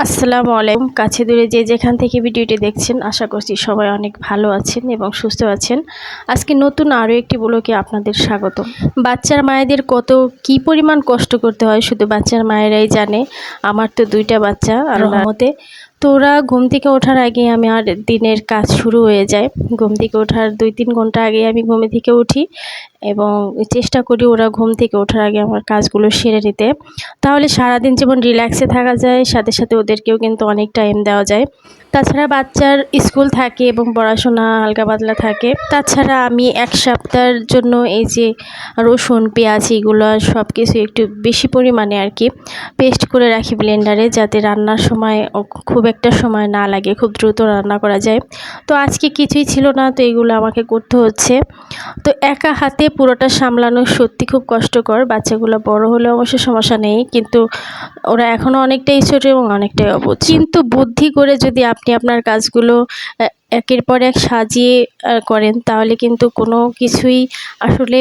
আসসালামু আলাইকুম। কাছে দূরে যে যেখান থেকে ভিডিওটি দেখছেন, আশা করছি সবাই অনেক ভালো আছেন এবং সুস্থ আছেন। আজকে নতুন আরও একটি ব্লগে আপনাদের স্বাগত। বাচ্চার মায়েদের কি পরিমাণ কষ্ট করতে হয় শুধু বাচ্চার মায়েরাই জানে। আমার তো 2টা বাচ্চা আল্লাহর রহমতে। তো ওরা ঘুম থেকে ওঠার আগে আমার দিনের কাজ শুরু হয়ে যায়। ঘুম থেকে ওঠার 2-3 ঘন্টা আগে আমি ঘুম থেকে উঠি এবং চেষ্টা করি ওরা ঘুম থেকে ওঠার আগে আমার কাজগুলো সেরে নিতে। তাহলে সারাদিন যেমন রিল্যাক্সে থাকা যায়, সাথে সাথে ওদেরকেও কিন্তু অনেক টাইম দেওয়া যায়। তাছাড়া বাচ্চার স্কুল থাকে এবং পড়াশোনা হালকা পাতলা থাকে। তাছাড়া আমি 1 সপ্তাহের জন্য এই যে রসুন, পেঁয়াজ এগুলো সব কিছু একটু বেশি পরিমাণে আর কি পেস্ট করে রাখি ব্লেন্ডারে, যাতে রান্নার সময় খুব একটা সময় না লাগে, খুব দ্রুত রান্না করা যায়। তো আজকে কিছুই ছিল না, তো এগুলো আমাকে করতে হচ্ছে। তো একা হাতে পুরোটা সামলানো সত্যি খুব কষ্টকর। বাচ্চাগুলো বড় হলে অবশ্য সমস্যা নেই, কিন্তু ওরা এখনও অনেকটাই ছোট এবং অনেকটাই অবুঝ। কিন্তু বুদ্ধি করে যদি আপনি আপনার কাজগুলো একের পর এক সাজিয়ে করেন, তাহলে কিন্তু কোনো কিছুই আসলে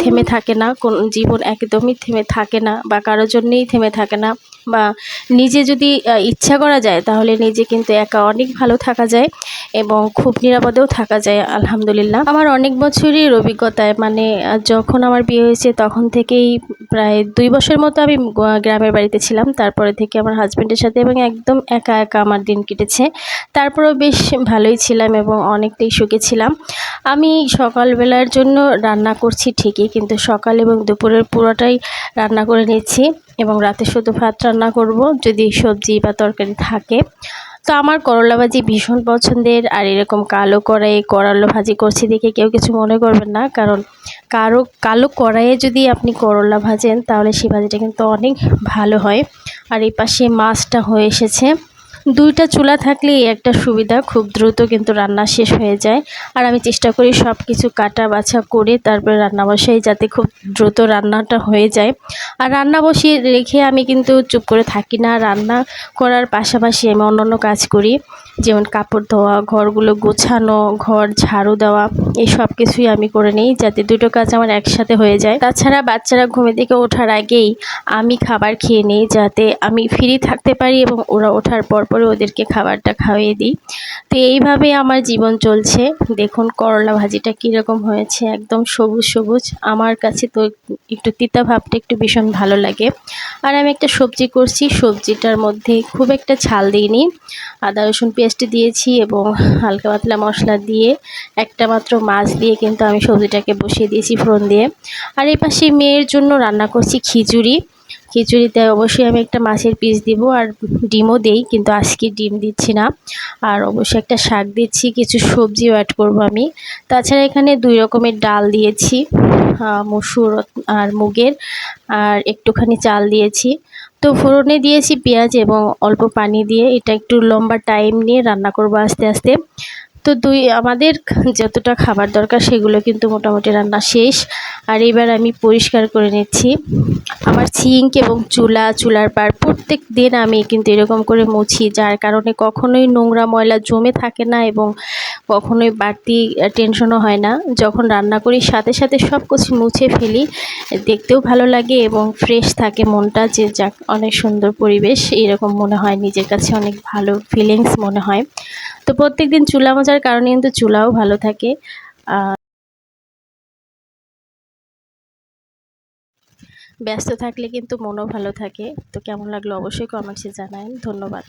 থেমে থাকে না। জীবন একদমই থেমে থাকে না, বা কারোর জন্যেই থেমে থাকে না। বা নিজে যদি ইচ্ছা করা যায়, তাহলে নিজে কিন্তু একা অনেক ভালো থাকা যায় এবং খুব নিরাপদেও থাকা যায় আলহামদুলিল্লাহ। আমার অনেক বছরের অভিজ্ঞতায়, মানে যখন আমার বিয়ে হয়েছে তখন থেকেই প্রায় 2 বছর মতো আমি গ্রামের বাড়িতে ছিলাম। তারপরে থেকে আমার হাজব্যান্ডের সাথে এবং একদম একা একা আমার দিন কেটেছে। তারপরেও বেশ ভালোই ছিলাম এবং অনেকটাই সুখে ছিলাম। আমি সকালবেলার জন্য রান্না করছি ঠিকই, কিন্তু সকাল এবং দুপুরের পুরোটাই রান্না করে নিচ্ছি এবং রাতে শুধু ভাত রান্না করব যদি সবজি বা তরকারি থাকে। তো আমার করলা ভাজি ভীষণ পছন্দের, আর এরকম কালো কড়াইয়ে করলা ভাজি করছি দেখে কেউ কিছু মনে করবেন না, কারণ কালো কড়াইয়ে যদি আপনি করলা ভাজেন তাহলে সেই ভাজিটা কিন্তু অনেক ভালো হয়। আর এই পাশে মাছটা হয়ে এসেছে। 2টা চুলা থাকলেই একটা সুবিধা, খুব দ্রুত কিন্তু রান্না শেষ হয়ে যায়। আর আমি চেষ্টা করি সব কিছু কাটা বাছা করে তারপরে রান্না বসাই, যাতে খুব দ্রুত রান্নাটা হয়ে যায়। আর রান্না বসিয়ে রেখে আমি কিন্তু চুপ করে থাকি না। রান্না করার পাশাপাশি আমি অন্যান্য কাজ করি, যেমন কাপড় ধোয়া, ঘরগুলো গোছানো, ঘর ঝাড়ু দেওয়া, এই সব কিছুই আমি করে নিই, যাতে দুটো কাজ আমার একসাথে হয়ে যায়। তাছাড়া বাচ্চারা ঘুম থেকে ওঠার আগেই আমি খাবার খেয়ে নিই, যাতে আমি ফ্রি থাকতে পারি এবং ওরা ওঠার পরে ওদেরকে খাবারটা খাইয়ে দিই। তো এইভাবে আমার জীবন চলছে। দেখুন করলা ভাজিটা কীরকম হয়েছে, একদম সবুজ সবুজ। আমার কাছে তো একটু তিতা ভাবটা একটু ভীষণ ভালো লাগে। আর আমি একটা সবজি করছি, সবজিটার মধ্যে খুব একটা ঝাল দিইনি, আদা রসুন পেস্ট দিয়েছি এবং হালকা পাতলা মশলা দিয়ে একটা মাত্র মাছ দিয়ে কিন্তু আমি সবজিটাকে বসিয়ে দিয়েছি ফোড়ন দিয়ে। আর এই পাশে মেয়ের জন্য রান্না করছি খিচুড়ি। খিচুড়িতে অবশ্যই আমি একটা মাছের পিস দিব, আর ডিমও দেই, কিন্তু আজকে ডিম দিচ্ছি না। আর অবশ্যই একটা শাক দিচ্ছি, কিছু সবজিও অ্যাড করব আমি। তাছাড়া এখানে 2 রকমের ডাল দিয়েছি, মসুর আর মুগের, আর একটুখানি চাল দিয়েছি। তো ফোড়নে দিয়েছি পেঁয়াজ এবং অল্প পানি দিয়ে, এটা একটু লম্বা টাইম নিয়ে রান্না করব আস্তে আস্তে। তো আমাদের যতটা খাবার দরকার সেগুলো কিন্তু মোটামুটি রান্না শেষ। আর এবার আমি পরিষ্কার করে নিচ্ছি আমার সিঙ্ক এবং চুলার পাড়। প্রত্যেক দিন আমি কিন্তু এরকম করে মুছি, যার কারণে কখনোই নোংরা ময়লা জমে থাকে না এবং কখনোই বাড়তি টেনশনও হয় না। যখন রান্না করি সাথে সাথে সব কিছু মুছে ফেলি, দেখতেও ভালো লাগে এবং ফ্রেশ থাকে মনটা, যে যাক অনেক সুন্দর পরিবেশ, এরকম মনে হয় নিজের কাছে, অনেক ভালো ফিলিংস মনে হয়। তো প্রত্যেক দিন চুলা মোছার কারণে কিন্তু চুলাও ভালো থাকে। ব্যস্ত থাকলে কিন্তু মনও ভালো থাকে। তো কেমন লাগলো অবশ্যই কমেন্টসে জানাবেন। ধন্যবাদ।